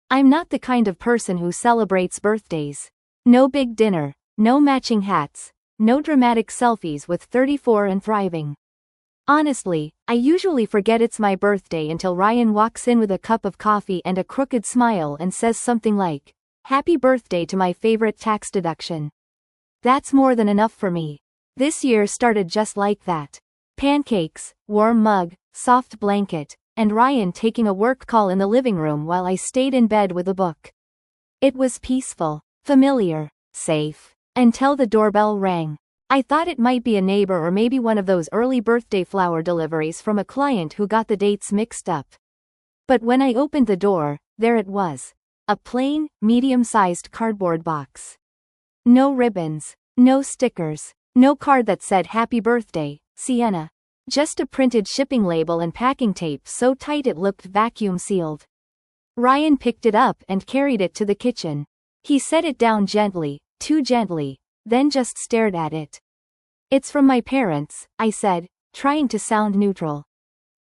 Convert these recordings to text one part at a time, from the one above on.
I'm not the kind of person who celebrates birthdays. No big dinner, no matching hats, no dramatic selfies with 34 and thriving. Honestly, I usually forget it's my birthday until Ryan walks in with a cup of coffee and a crooked smile and says something like, "Happy birthday to my favorite tax deduction." That's more than enough for me. This year started just like that. Pancakes, warm mug, soft blanket, and Ryan taking a work call in the living room while I stayed in bed with a book. It was peaceful, familiar, safe, until the doorbell rang. I thought it might be a neighbor or maybe one of those early birthday flower deliveries from a client who got the dates mixed up. But when I opened the door, there it was. A plain, medium-sized cardboard box. No ribbons, no stickers, no card that said "Happy Birthday, Sienna." Just a printed shipping label and packing tape so tight it looked vacuum sealed. Ryan picked it up and carried it to the kitchen. He set it down gently, too gently, then just stared at it. "It's from my parents," I said, trying to sound neutral.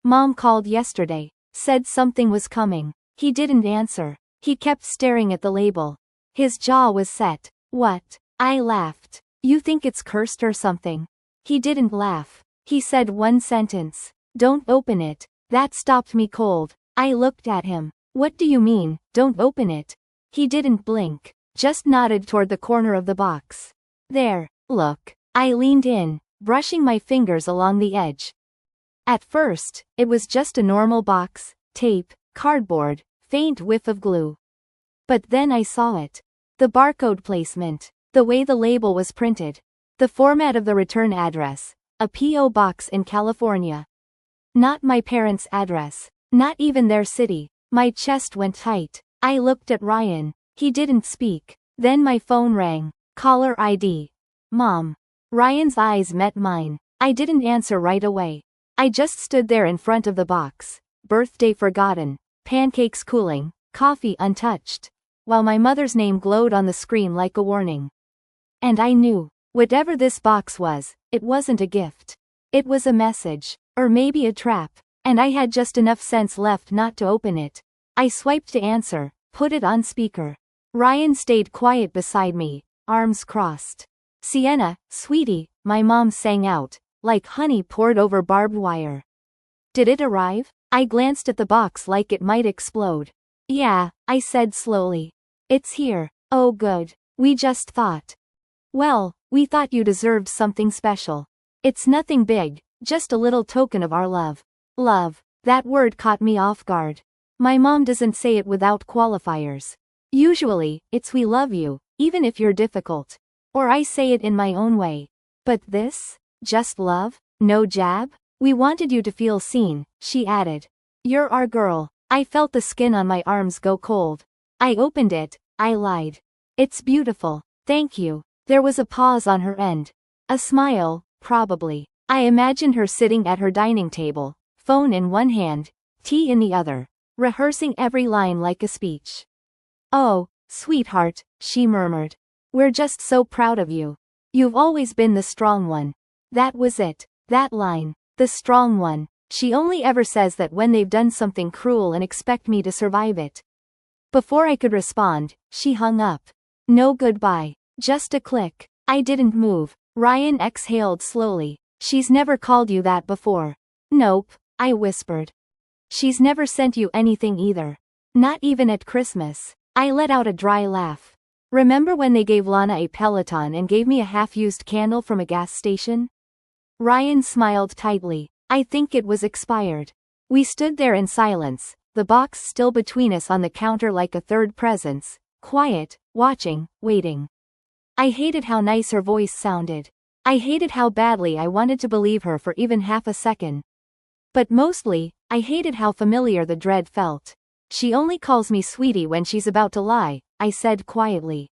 "Mom called yesterday, said something was coming." He didn't answer. He kept staring at the label. His jaw was set. "What?" I laughed. "You think it's cursed or something?" He didn't laugh. He said one sentence. "Don't open it." That stopped me cold. I looked at him. "What do you mean, don't open it?" He didn't blink, just nodded toward the corner of the box. "There, look." I leaned in, brushing my fingers along the edge. At first, it was just a normal box, tape, cardboard, faint whiff of glue. But then I saw it. The barcode placement, the way the label was printed, the format of the return address, a P.O. box in California. Not my parents' address, not even their city. My chest went tight. I looked at Ryan. He didn't speak. Then my phone rang. Caller ID. Mom. Ryan's eyes met mine. I didn't answer right away. I just stood there in front of the box. Birthday forgotten, pancakes cooling, coffee untouched, while my mother's name glowed on the screen like a warning. And I knew, whatever this box was, it wasn't a gift. It was a message, or maybe a trap, and I had just enough sense left not to open it. I swiped to answer, put it on speaker. Ryan stayed quiet beside me, arms crossed. "Sienna, sweetie," my mom sang out, like honey poured over barbed wire. Did it arrive? I glanced at the box like it might explode. "Yeah," I said slowly. "It's here." "Oh good. We just thought." "Well, we thought you deserved something special. It's nothing big, just a little token of our love." Love. That word caught me off guard. My mom doesn't say it without qualifiers. Usually, it's "we love you, even if you're difficult." Or I say it in my own way. But this? Just love? No jab? "We wanted you to feel seen," she added. "You're our girl." I felt the skin on my arms go cold. I opened it. I lied. "It's beautiful. Thank you." There was a pause on her end. A smile, probably. I imagined her sitting at her dining table, phone in one hand, tea in the other, rehearsing every line like a speech. "Oh, sweetheart," she murmured. "We're just so proud of you. You've always been the strong one." That was it. That line. The strong one. She only ever says that when they've done something cruel and expect me to survive it. Before I could respond, she hung up. No goodbye. Just a click. I didn't move. Ryan exhaled slowly. "She's never called you that before." "Nope," I whispered. "She's never sent you anything either. Not even at Christmas." I let out a dry laugh. "Remember when they gave Lana a Peloton and gave me a half-used candle from a gas station?" Ryan smiled tightly. "I think it was expired." We stood there in silence, the box still between us on the counter like a third presence, quiet, watching, waiting. I hated how nice her voice sounded. I hated how badly I wanted to believe her for even half a second. But mostly, I hated how familiar the dread felt. "She only calls me sweetie when she's about to lie," I said quietly.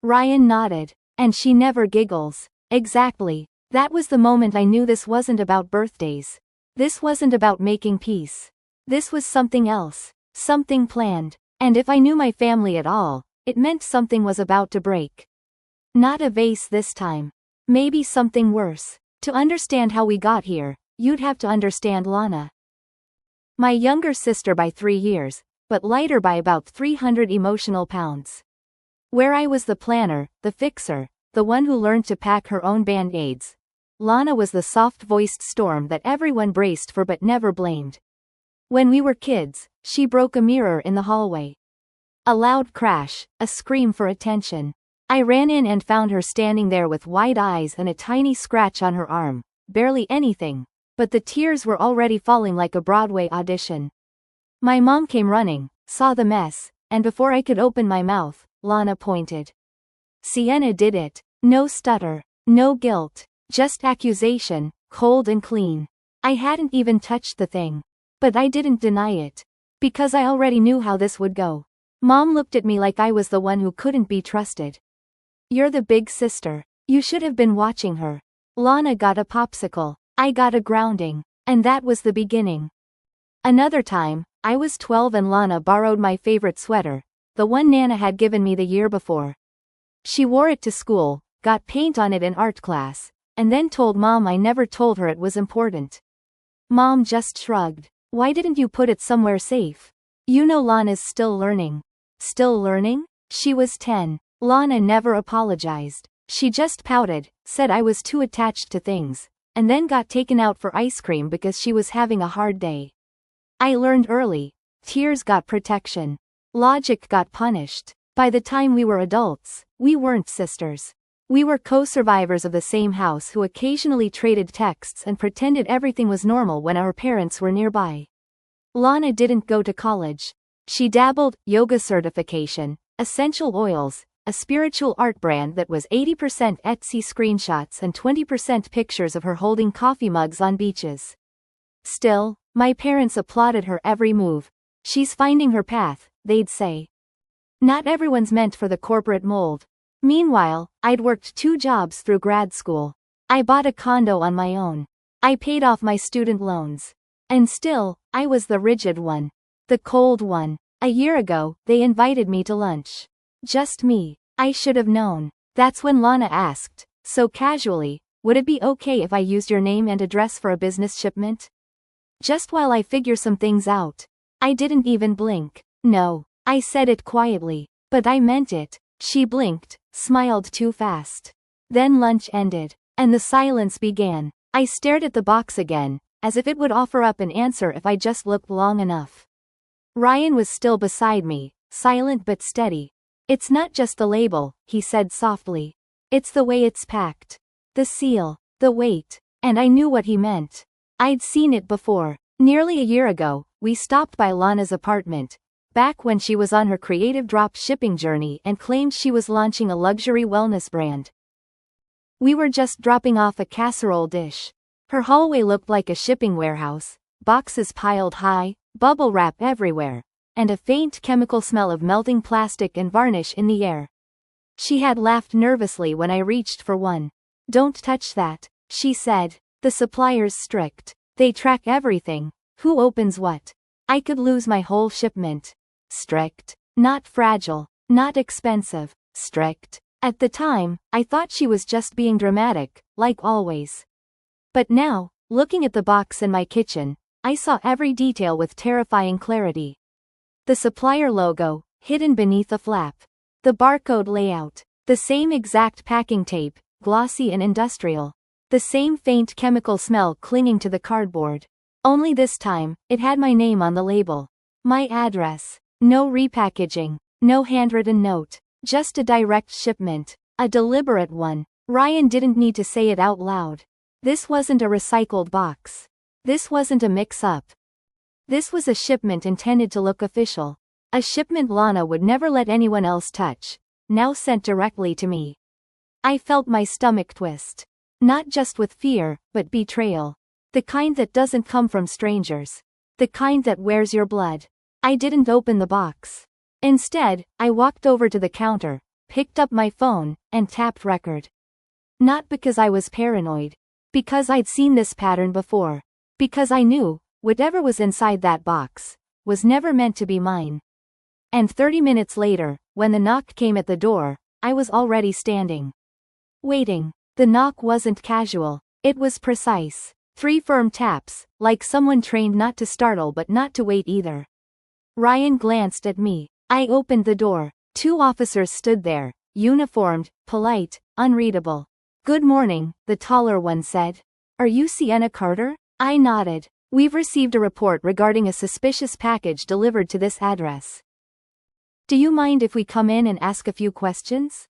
Ryan nodded. "And she never giggles." Exactly. That was the moment I knew this wasn't about birthdays. This wasn't about making peace. This was something else. Something planned. And if I knew my family at all, it meant something was about to break. Not a vase this time. Maybe something worse. To understand how we got here, you'd have to understand Lana. My younger sister by 3 years, but lighter by about 300 emotional pounds. Where I was the planner, the fixer, the one who learned to pack her own band-aids, Lana was the soft-voiced storm that everyone braced for but never blamed. When we were kids, she broke a mirror in the hallway. A loud crash, a scream for attention. I ran in and found her standing there with wide eyes and a tiny scratch on her arm, barely anything, but the tears were already falling like a Broadway audition. My mom came running, saw the mess, and before I could open my mouth, Lana pointed. Sienna did it. No stutter, no guilt, just accusation, cold and clean. I hadn't even touched the thing. But I didn't deny it. Because I already knew how this would go. Mom looked at me like I was the one who couldn't be trusted. You're the big sister. You should have been watching her. Lana got a popsicle. I got a grounding. And that was the beginning. Another time, I was 12 and Lana borrowed my favorite sweater, the one Nana had given me the year before. She wore it to school, got paint on it in art class, and then told Mom I never told her it was important. Mom just shrugged. Why didn't you put it somewhere safe? You know Lana's still learning. Still learning? She was 10. Lana never apologized. She just pouted, said I was too attached to things, and then got taken out for ice cream because she was having a hard day. I learned early. Tears got protection. Logic got punished. By the time we were adults, we weren't sisters. We were co-survivors of the same house who occasionally traded texts and pretended everything was normal when our parents were nearby. Lana didn't go to college. She dabbled, yoga certification, essential oils, a spiritual art brand that was 80% Etsy screenshots and 20% pictures of her holding coffee mugs on beaches. Still, my parents applauded her every move. She's finding her path, they'd say. Not everyone's meant for the corporate mold. Meanwhile, I'd worked 2 jobs through grad school. I bought a condo on my own. I paid off my student loans. And still, I was the rigid one. The cold one. A year ago, they invited me to lunch. Just me. I should have known. That's when Lana asked, so casually, would it be okay if I used your name and address for a business shipment? Just while I figure some things out. I didn't even blink. No. I said it quietly. But I meant it. She blinked, smiled too fast. Then lunch ended, and the silence began. I stared at the box again, as if it would offer up an answer if I just looked long enough. Ryan was still beside me, silent but steady. It's not just the label, he said softly. It's the way it's packed. The seal, the weight, and I knew what he meant. I'd seen it before. Nearly a year ago, we stopped by Lana's apartment, back when she was on her creative drop shipping journey and claimed she was launching a luxury wellness brand. We were just dropping off a casserole dish. Her hallway looked like a shipping warehouse, boxes piled high, bubble wrap everywhere, and a faint chemical smell of melting plastic and varnish in the air. She had laughed nervously when I reached for one. Don't touch that, she said. The supplier's strict. They track everything. Who opens what? I could lose my whole shipment. Strict. Not fragile. Not expensive. Strict. At the time, I thought she was just being dramatic, like always. But now, looking at the box in my kitchen, I saw every detail with terrifying clarity. The supplier logo, hidden beneath a flap. The barcode layout. The same exact packing tape, glossy and industrial. The same faint chemical smell clinging to the cardboard. Only this time, it had my name on the label. My address. No repackaging. No handwritten note. Just a direct shipment. A deliberate one. Ryan didn't need to say it out loud. This wasn't a recycled box. This wasn't a mix-up. This was a shipment intended to look official. A shipment Lana would never let anyone else touch, now sent directly to me. I felt my stomach twist. Not just with fear, but betrayal. The kind that doesn't come from strangers. The kind that wears your blood. I didn't open the box. Instead, I walked over to the counter, picked up my phone, and tapped record. Not because I was paranoid. Because I'd seen this pattern before. Because I knew, whatever was inside that box, was never meant to be mine. And 30 minutes later, when the knock came at the door, I was already standing. Waiting. The knock wasn't casual. It was precise. 3 firm taps, like someone trained not to startle but not to wait either. Ryan glanced at me. I opened the door. 2 officers stood there, uniformed, polite, unreadable. "Good morning," the taller one said. "Are you Sienna Carter?" I nodded. "We've received a report regarding a suspicious package delivered to this address. Do you mind if we come in and ask a few questions?"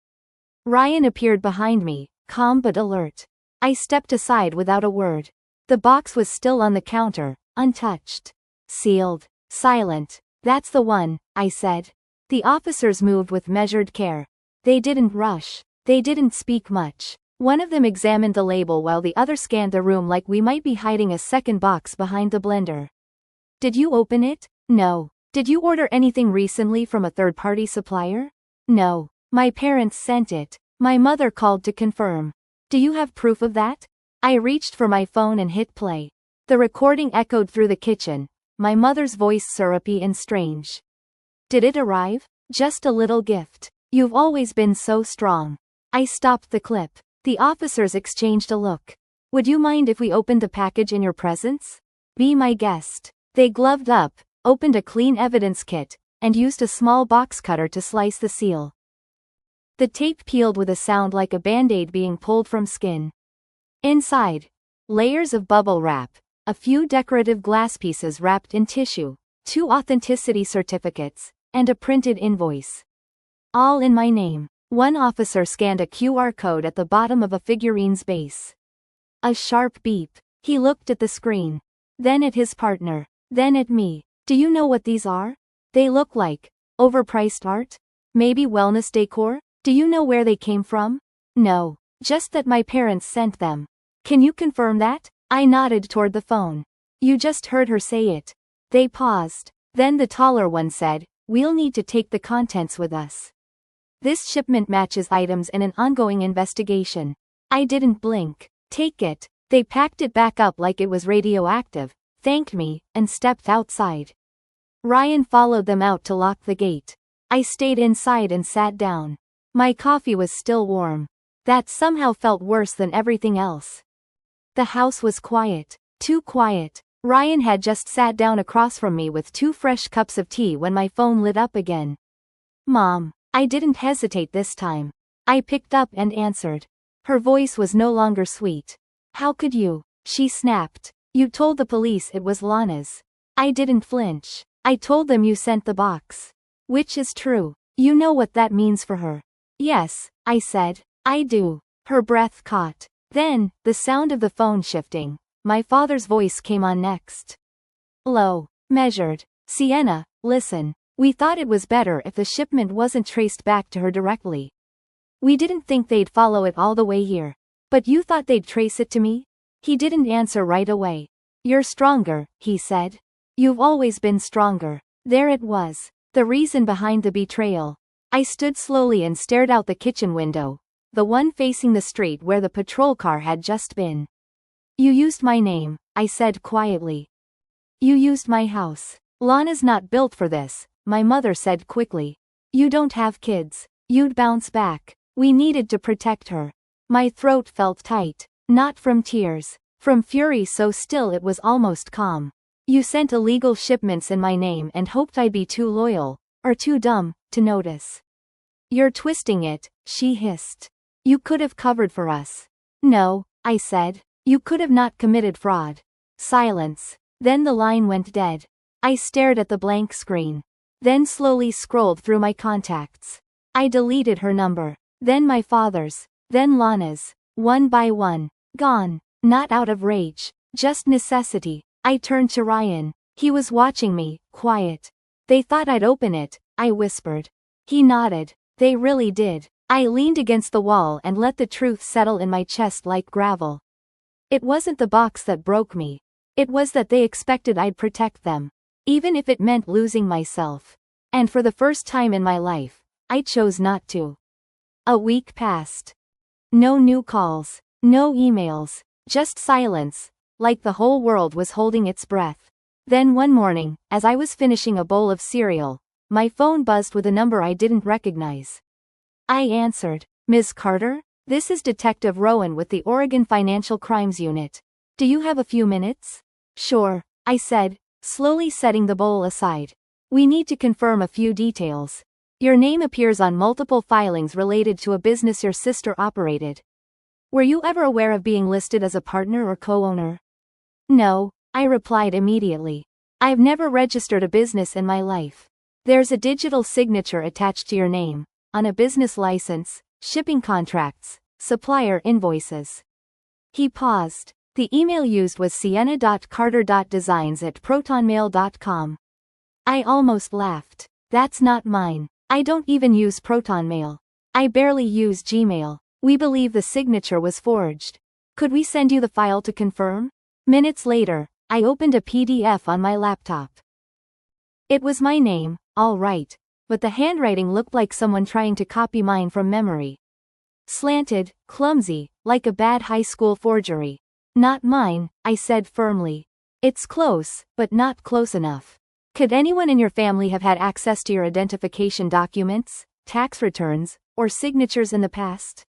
Ryan appeared behind me, calm but alert. I stepped aside without a word. The box was still on the counter, untouched. Sealed. Silent. "That's the one," I said. The officers moved with measured care. They didn't rush. They didn't speak much. One of them examined the label while the other scanned the room like we might be hiding a second box behind the blender. "Did you open it?" "No." "Did you order anything recently from a third-party supplier?" "No. My parents sent it. My mother called to confirm." "Do you have proof of that?" I reached for my phone and hit play. The recording echoed through the kitchen, my mother's voice syrupy and strange. "Did it arrive?" "Just a little gift. You've always been so strong." I stopped the clip. The officers exchanged a look. "Would you mind if we opened the package in your presence?" "Be my guest." They gloved up, opened a clean evidence kit, and used a small box cutter to slice the seal. The tape peeled with a sound like a Band-Aid being pulled from skin. Inside, layers of bubble wrap, a few decorative glass pieces wrapped in tissue, 2 authenticity certificates, and a printed invoice. All in my name. One officer scanned a QR code at the bottom of a figurine's base. A sharp beep. He looked at the screen. Then at his partner. Then at me. "Do you know what these are?" "They look like overpriced art? Maybe wellness decor?" "Do you know where they came from?" "No. Just that my parents sent them." "Can you confirm that?" I nodded toward the phone. "You just heard her say it." They paused. Then the taller one said, "We'll need to take the contents with us. This shipment matches items in an ongoing investigation." I didn't blink. "Take it." They packed it back up like it was radioactive, thanked me, and stepped outside. Ryan followed them out to lock the gate. I stayed inside and sat down. My coffee was still warm. That somehow felt worse than everything else. The house was quiet. Too quiet. Ryan had just sat down across from me with 2 fresh cups of tea when my phone lit up again. "Mom." I didn't hesitate this time. I picked up and answered. Her voice was no longer sweet. "How could you?" she snapped. "You told the police it was Lana's." I didn't flinch. "I told them you sent the box." "Which is true. You know what that means for her." "Yes," I said. "I do." Her breath caught. Then, the sound of the phone shifting. My father's voice came on next. Low. Measured. "Sienna, listen. We thought it was better if the shipment wasn't traced back to her directly. We didn't think they'd follow it all the way here. But you thought they'd trace it to me?" He didn't answer right away. "You're stronger," he said. "You've always been stronger." There it was. The reason behind the betrayal. I stood slowly and stared out the kitchen window, the one facing the street where the patrol car had just been. "You used my name," I said quietly. "You used my house. Lana's not built for this," my mother said quickly. "You don't have kids. You'd bounce back. We needed to protect her." My throat felt tight. Not from tears. From fury so still it was almost calm. "You sent illegal shipments in my name and hoped I'd be too loyal, or too dumb, to notice." "You're twisting it," she hissed. "You could have covered for us." "No," I said. "You could have not committed fraud." Silence. Then the line went dead. I stared at the blank screen. Then slowly scrolled through my contacts. I deleted her number. Then my father's. Then Lana's. One by one. Gone. Not out of rage. Just necessity. I turned to Ryan. He was watching me, quiet. "They thought I'd open it," I whispered. He nodded. "They really did." I leaned against the wall and let the truth settle in my chest like gravel. It wasn't the box that broke me. It was that they expected I'd protect them. Even if it meant losing myself. And for the first time in my life, I chose not to. A week passed. No new calls. No emails. Just silence, like the whole world was holding its breath. Then one morning, as I was finishing a bowl of cereal, my phone buzzed with a number I didn't recognize. I answered. "Ms. Carter? This is Detective Rowan with the Oregon Financial Crimes Unit. Do you have a few minutes?" "Sure," I said, slowly setting the bowl aside. We need to confirm a few details. Your name appears on multiple filings related to a business your sister operated. Were you ever aware of being listed as a partner or co-owner? No, I replied immediately. I've never registered a business in my life. There's a digital signature attached to your name, on a business license, shipping contracts, supplier invoices. He paused. The email used was sienna.carter.designs@protonmail.com. I almost laughed. That's not mine. I don't even use ProtonMail. I barely use Gmail. We believe the signature was forged. Could we send you the file to confirm? Minutes later, I opened a PDF on my laptop. It was my name, all right, but the handwriting looked like someone trying to copy mine from memory. Slanted, clumsy, like a bad high school forgery. Not mine, I said firmly. It's close, but not close enough. Could anyone in your family have had access to your identification documents, tax returns, or signatures in the past?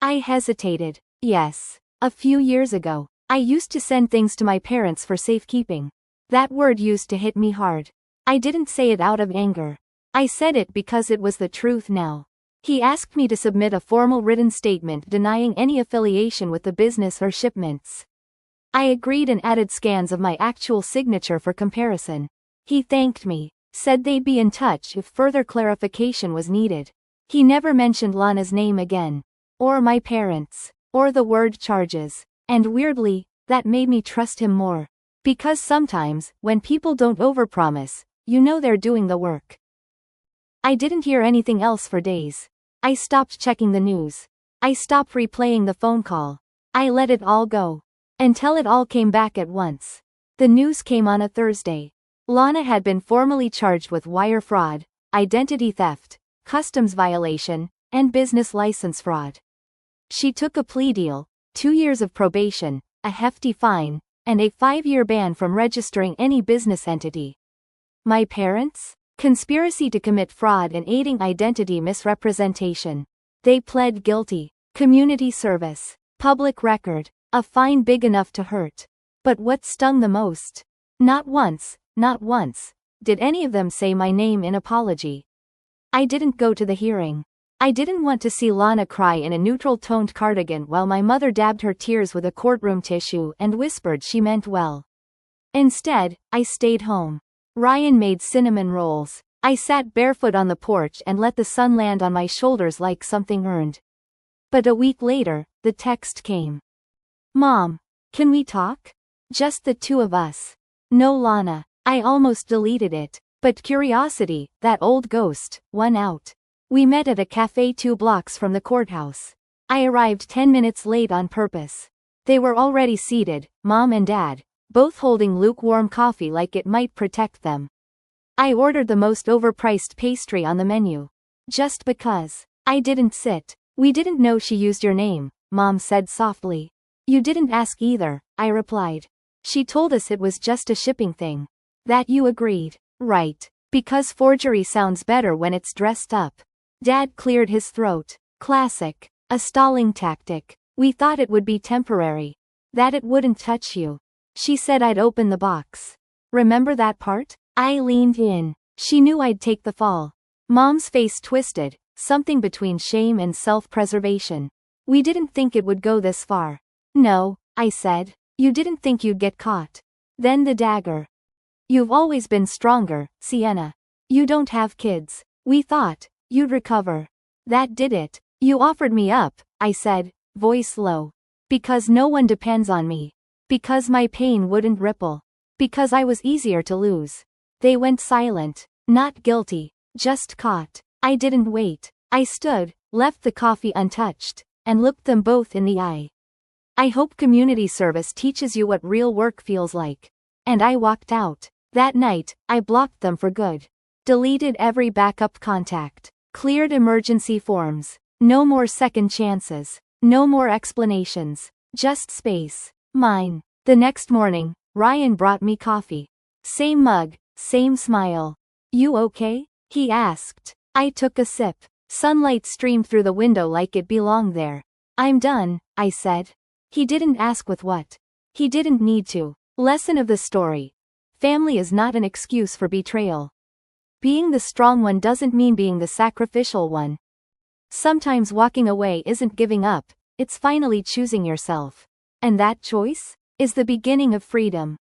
I hesitated. Yes. A few years ago, I used to send things to my parents for safekeeping. That word used to hit me hard. I didn't say it out of anger. I said it because it was the truth now. He asked me to submit a formal written statement denying any affiliation with the business or shipments. I agreed and added scans of my actual signature for comparison. He thanked me, said they'd be in touch if further clarification was needed. He never mentioned Lana's name again. Or my parents. Or the word charges. And weirdly, that made me trust him more. Because sometimes, when people don't overpromise, you know they're doing the work. I didn't hear anything else for days. I stopped checking the news. I stopped replaying the phone call. I let it all go. Until it all came back at once. The news came on a Thursday. Lana had been formally charged with wire fraud, identity theft, customs violation, and business license fraud. She took a plea deal, 2 years of probation, a hefty fine, and a 5-year ban from registering any business entity. My parents? Conspiracy to commit fraud and aiding identity misrepresentation. They pled guilty. Community service. Public record. A fine big enough to hurt. But what stung the most? Not once, did any of them say my name in apology. I didn't go to the hearing. I didn't want to see Lana cry in a neutral-toned cardigan while my mother dabbed her tears with a courtroom tissue and whispered she meant well. Instead, I stayed home. Ryan made cinnamon rolls. I sat barefoot on the porch and let the sun land on my shoulders like something earned. But a week later, the text came. Mom, can we talk? Just the two of us. No Lana. I almost deleted it. But curiosity, that old ghost, won out. We met at a cafe 2 blocks from the courthouse. I arrived 10 minutes late on purpose. They were already seated, Mom and Dad, both holding lukewarm coffee like it might protect them. I ordered the most overpriced pastry on the menu. Just because. I didn't sit. We didn't know she used your name, Mom said softly. You didn't ask either, I replied. She told us it was just a shipping thing. That you agreed. Right. Because forgery sounds better when it's dressed up. Dad cleared his throat. Classic. A stalling tactic. We thought it would be temporary. That it wouldn't touch you. She said I'd open the box. Remember that part? I leaned in. She knew I'd take the fall. Mom's face twisted, something between shame and self-preservation. We didn't think it would go this far. No, I said. You didn't think you'd get caught. Then the dagger. You've always been stronger, Sienna. You don't have kids. We thought you'd recover. That did it. You offered me up, I said, voice low. Because no one depends on me. Because my pain wouldn't ripple. Because I was easier to lose. They went silent. Not guilty. Just caught. I didn't wait. I stood, left the coffee untouched, and looked them both in the eye. I hope community service teaches you what real work feels like. And I walked out. That night, I blocked them for good. Deleted every backup contact. Cleared emergency forms. No more second chances. No more explanations. Just space. Mine. The next morning, Ryan brought me coffee. Same mug, same smile. You okay? He asked. I took a sip. Sunlight streamed through the window like it belonged there. I'm done, I said. He didn't ask with what. He didn't need to. Lesson of the story. Family is not an excuse for betrayal. Being the strong one doesn't mean being the sacrificial one. Sometimes walking away isn't giving up, it's finally choosing yourself. And that choice is the beginning of freedom.